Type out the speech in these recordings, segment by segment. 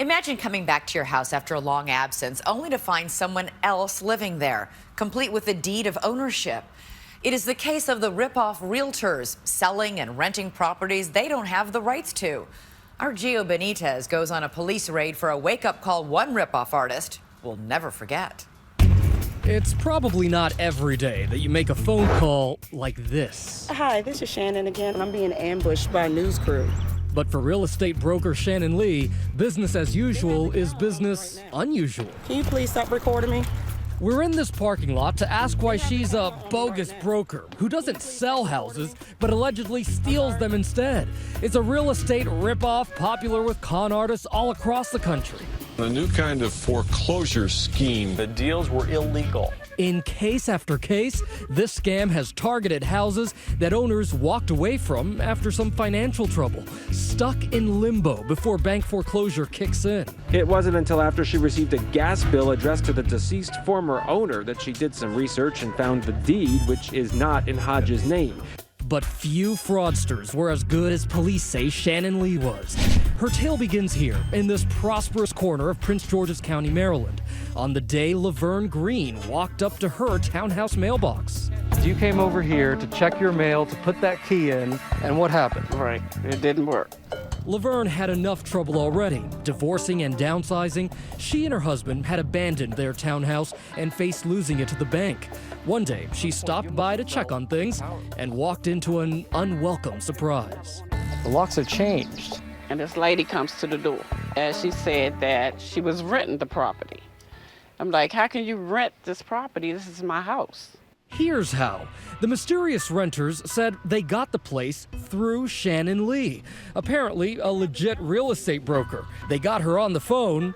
Imagine coming back to your house after a long absence only to find someone else living there, complete with a deed of ownership. It is the case of the rip-off realtors selling and renting properties they don't have the rights to. Our Gio Benitez goes on a police raid for a wake-up call one rip-off artist will never forget. It's probably not every day that you make a phone call like this. Hi, this is Shannon again. I'm being ambushed by a news crew. But for real estate broker Shannon Lee, business as usual is business unusual. Can you please stop recording me? We're in this parking lot to ask why she's a bogus broker who doesn't sell houses, but allegedly steals them instead. It's a real estate ripoff popular with con artists all across the country. A new kind of foreclosure scheme. The deals were illegal. In case after case, this scam has targeted houses that owners walked away from after some financial trouble, stuck in limbo before bank foreclosure kicks in. It wasn't until after she received a gas bill addressed to the deceased former owner that she did some research and found the deed, which is not in Hodges' name. But few fraudsters were as good as police say Shannon Lee was. Her tale begins here, in this prosperous corner of Prince George's County, Maryland, on the day Laverne Green walked up to her townhouse mailbox. You came over here to check your mail, to put that key in, and what happened? Right, it didn't work. Laverne had enough trouble already. Divorcing and downsizing, she and her husband had abandoned their townhouse and faced losing it to the bank. One day, she stopped by to check on things and walked into an unwelcome surprise. The locks have changed. And this lady comes to the door, and she said that she was renting the property. I'm like, how can you rent this property? This is my house. Here's how. The mysterious renters said they got the place through Shannon Lee, apparently a legit real estate broker. They got her on the phone,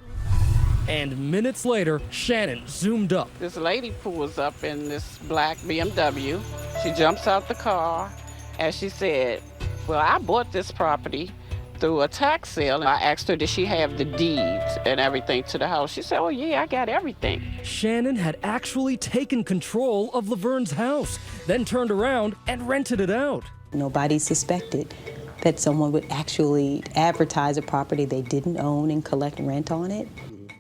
and minutes later, Shannon zoomed up. This lady pulls up in this black BMW. She jumps out the car, and she said, well, I bought this property through a tax sale. I asked her, did she have the deeds and everything to the house? She said, oh yeah, I got everything. Shannon had actually taken control of Laverne's house, then turned around and rented it out. Nobody suspected that someone would actually advertise a property they didn't own and collect rent on it.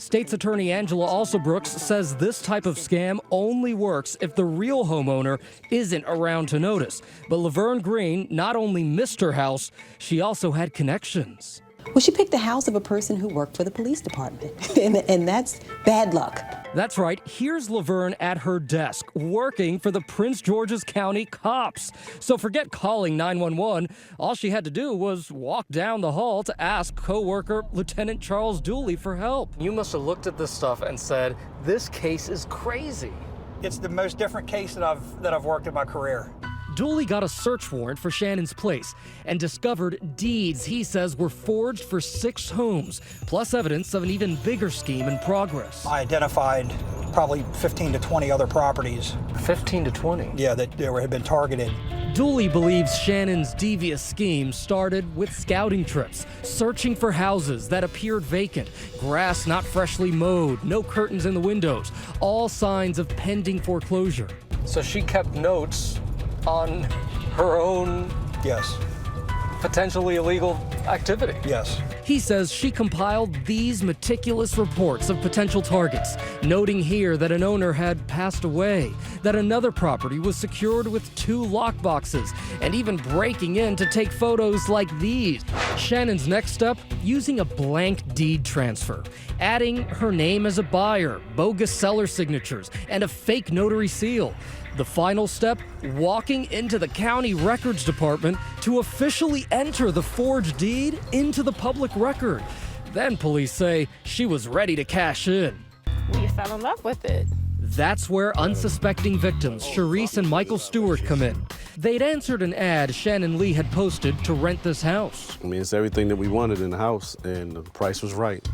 State's Attorney Angela Alsobrooks says this type of scam only works if the real homeowner isn't around to notice. But Laverne Green not only missed her house, she also had connections. Well, she picked the house of a person who worked for the police department, and that's bad luck. That's right. Here's Laverne at her desk, working for the Prince George's County cops. So forget calling 911. All she had to do was walk down the hall to ask co-worker Lieutenant Charles Dooley for help. You must have looked at this stuff and said, this case is crazy. It's the most different case that I've worked in my career. Dooley got a search warrant for Shannon's place and discovered deeds he says were forged for 6 homes, plus evidence of an even bigger scheme in progress. I identified probably 15 to 20 other properties. 15 to 20? Yeah, that had been targeted. Dooley believes Shannon's devious scheme started with scouting trips, searching for houses that appeared vacant, grass not freshly mowed, no curtains in the windows, all signs of pending foreclosure. So she kept notes on her own Yes. potentially illegal activity. Yes. He says she compiled these meticulous reports of potential targets, noting here that an owner had passed away, that another property was secured with 2 lockboxes, and even breaking in to take photos like these. Shannon's next step, using a blank deed transfer, adding her name as a buyer, bogus seller signatures, and a fake notary seal. The final step, walking into the county records department to officially enter the forged deed into the public record. Then police say she was ready to cash in. We fell in love with it. That's where unsuspecting victims, Sharice and Michael Stewart, come in. They'd answered an ad Shannon Lee had posted to rent this house. I mean, it's everything that we wanted in the house, and the price was right.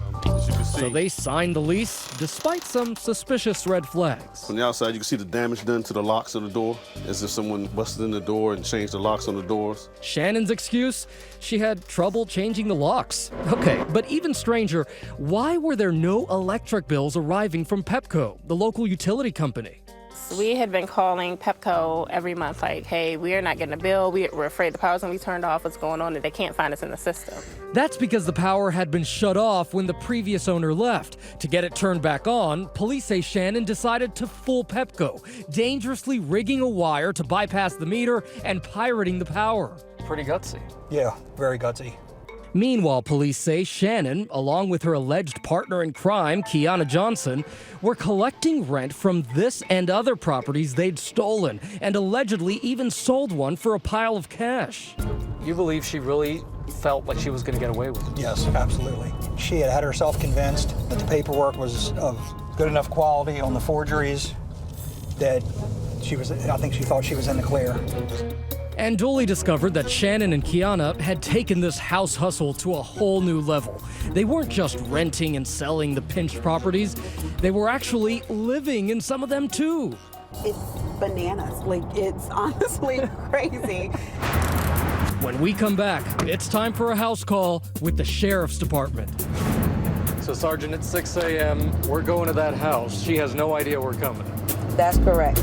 So they signed the lease, despite some suspicious red flags. From the outside, you can see the damage done to the locks of the door, as if someone busted in the door and changed the locks on the doors. Shannon's excuse? She had trouble changing the locks. Okay, but even stranger, why were there no electric bills arriving from Pepco, the local utility company? We had been calling Pepco every month, like, hey, we are not getting a bill. We're afraid the power's gonna be turned off. What's going on? And they can't find us in the system. That's because the power had been shut off when the previous owner left. To get it turned back on, police say Shannon decided to fool Pepco, dangerously rigging a wire to bypass the meter and pirating the power. Pretty gutsy. Yeah, very gutsy. Meanwhile, police say Shannon, along with her alleged partner in crime, Kiana Johnson, were collecting rent from this and other properties they'd stolen, and allegedly even sold one for a pile of cash. You believe she really felt like she was going to get away with it? Yes, absolutely. She had herself convinced that the paperwork was of good enough quality on the forgeries that I think she thought she was in the clear. And Dooley discovered that Shannon and Kiana had taken this house hustle to a whole new level. They weren't just renting and selling the pinched properties, they were actually living in some of them too. It's bananas. Like, it's honestly crazy. When we come back, it's time for a house call with the Sheriff's Department. So, Sergeant, it's 6 a.m. We're going to that house. She has no idea we're coming. That's correct.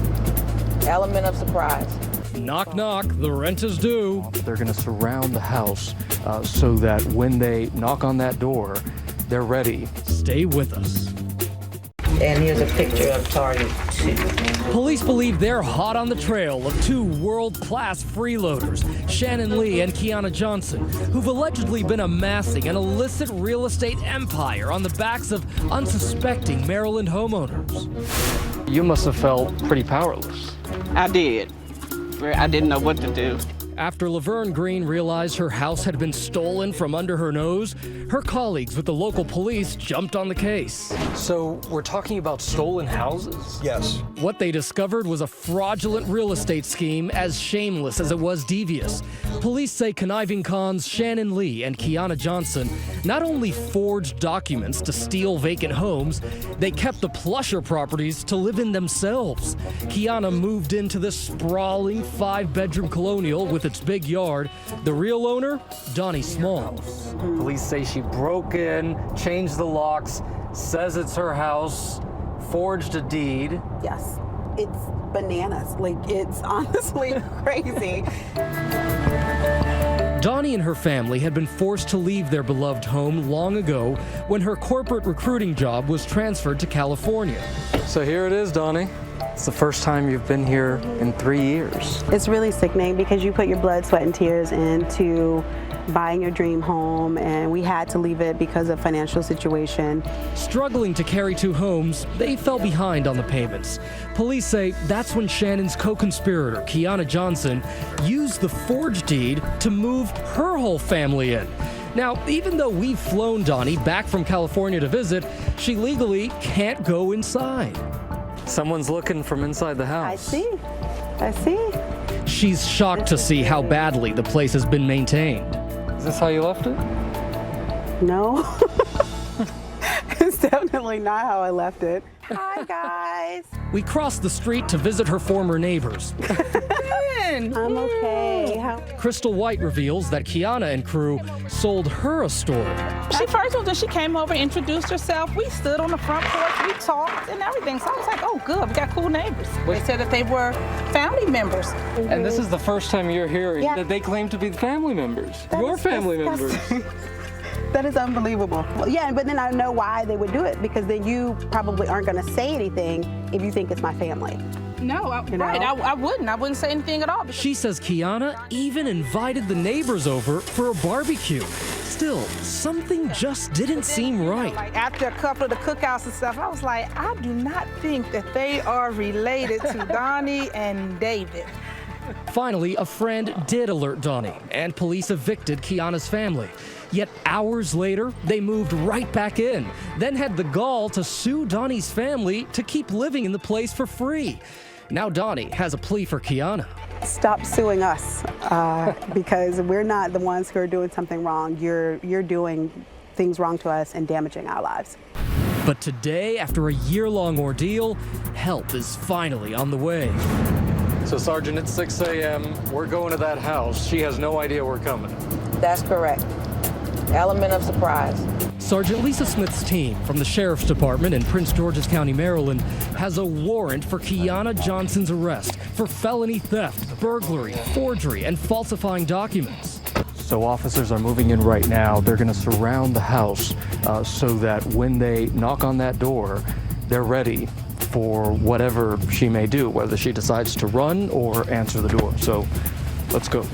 Element of surprise. Knock, knock, the rent is due. They're going to surround the house so that when they knock on that door, they're ready. Stay with us. And here's a picture of target 2. Police believe they're hot on the trail of two world-class freeloaders, Shannon Lee and Kiana Johnson, who've allegedly been amassing an illicit real estate empire on the backs of unsuspecting Maryland homeowners. You must have felt pretty powerless. I did. I didn't know what to do. After Laverne Green realized her house had been stolen from under her nose, her colleagues with the local police jumped on the case. So we're talking about stolen houses? Yes. What they discovered was a fraudulent real estate scheme as shameless as it was devious. Police say conniving cons Shannon Lee and Kiana Johnson not only forged documents to steal vacant homes, they kept the plusher properties to live in themselves. Kiana moved into this sprawling 5-bedroom colonial with its big yard. The real owner, Donnie Small. Police say she broke in, changed the locks, says it's her house, forged a deed. Yes, it's bananas. Like, it's honestly crazy. Donnie and her family had been forced to leave their beloved home long ago when her corporate recruiting job was transferred to California. So here it is, Donnie. It's the first time you've been here in 3 years. It's really sickening because you put your blood, sweat, and tears into buying your dream home, and we had to leave it because of financial situation. Struggling to carry 2 homes, they fell behind on the payments. Police say that's when Shannon's co-conspirator, Kiana Johnson, used the forged deed to move her whole family in. Now, even though we've flown Donnie back from California to visit, she legally can't go inside. Someone's looking from inside the house. I see. She's shocked to see how badly the place has been maintained. Is this how you left it? No. It's definitely not how I left it. Hi, guys. We crossed the street to visit her former neighbors. I'm okay. Crystal White reveals that Kiana and crew sold her a story. She came over, introduced herself. We stood on the front porch, we talked and everything. So I was like, oh, good, we got cool neighbors. They said that they were family members. And this is the first time you're hearing that they claim to be family members. Your family members. That is unbelievable. Well, yeah, but then I know why they would do it, because then you probably aren't going to say anything if you think it's my family. No, I wouldn't. I wouldn't say anything at all. She says Kiana even invited the neighbors over for a barbecue. Still, something just didn't seem right. Like, after a couple of the cookouts and stuff, I was like, I do not think that they are related to Donnie and David. Finally, a friend did alert Donnie, and police evicted Kiana's family. Yet hours later, they moved right back in, then had the gall to sue Donnie's family to keep living in the place for free. Now Donnie has a plea for Kiana. Stop suing us, because we're not the ones who are doing something wrong. You're doing things wrong to us and damaging our lives. But today, after a year-long ordeal, help is finally on the way. So, Sergeant, it's 6 a.m. We're going to that house. She has no idea we're coming. That's correct. Element of surprise. Sergeant Lisa Smith's team from the Sheriff's Department in Prince George's County, Maryland, has a warrant for Kiana Johnson's arrest for felony theft, burglary, forgery, and falsifying documents. So officers are moving in right now. They're going to surround the house so that when they knock on that door, they're ready for whatever she may do, whether she decides to run or answer the door. So let's go.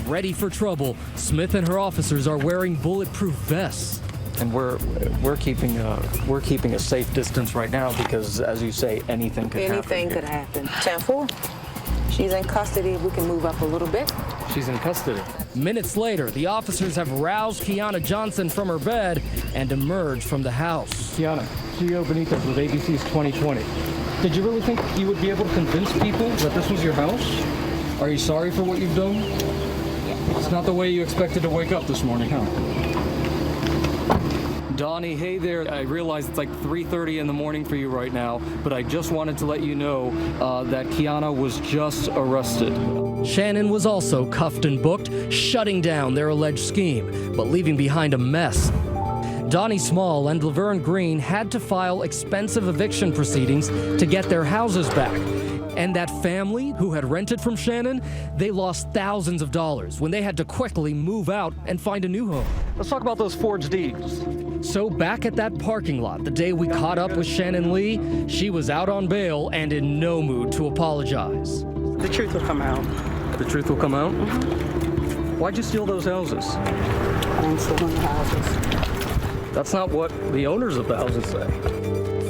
Ready for trouble, Smith and her officers are wearing bulletproof vests. And we're keeping a safe distance right now because, as you say, anything could happen. Anything could happen. 10-4. She's in custody. We can move up a little bit. She's in custody. Minutes later, the officers have roused Kiana Johnson from her bed and emerged from the house. Kiana, CEO Benitez with ABC's 2020. Did you really think you would be able to convince people that this was your house? Are you sorry for what you've done? It's not the way you expected to wake up this morning, huh? Donnie, hey there. I realize it's like 3:30 in the morning for you right now, but I just wanted to let you know that Kiana was just arrested. Shannon was also cuffed and booked, shutting down their alleged scheme, but leaving behind a mess. Donnie Small and Laverne Green had to file expensive eviction proceedings to get their houses back. And that family who had rented from Shannon, they lost thousands of dollars when they had to quickly move out and find a new home. Let's talk about those forged deeds. So back at that parking lot the day we caught up with Shannon Lee, she was out on bail and in no mood to apologize. The truth will come out. The truth will come out? Mm-hmm. Why'd you steal those houses? I'm stealing the houses. That's not what the owners of the houses say.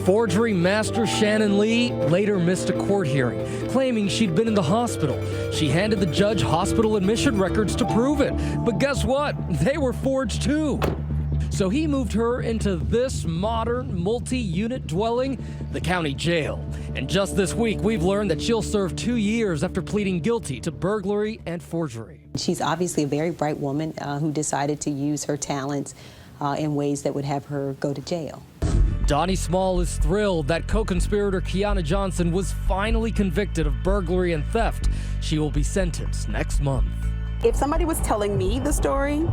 Forgery master Shannon Lee later missed a court hearing, claiming she'd been in the hospital. She handed the judge hospital admission records to prove it. But guess what? They were forged too. So he moved her into this modern, multi-unit dwelling, the county jail. And just this week, we've learned that she'll serve 2 years after pleading guilty to burglary and forgery. She's obviously a very bright woman who decided to use her talents in ways that would have her go to jail. Donnie Small is thrilled that co-conspirator Kiana Johnson was finally convicted of burglary and theft. She will be sentenced next month. If somebody was telling me the story,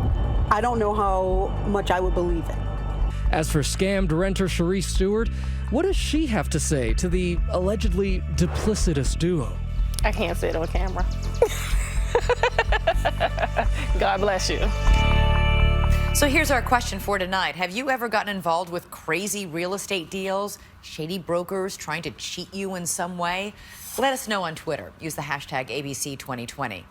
I don't know how much I would believe it. As for scammed renter Sharice Stewart, what does she have to say to the allegedly duplicitous duo? I can't say it on camera. God bless you. So here's our question for tonight. Have you ever gotten involved with crazy real estate deals? Shady brokers trying to cheat you in some way? Let us know on Twitter. Use the hashtag ABC2020.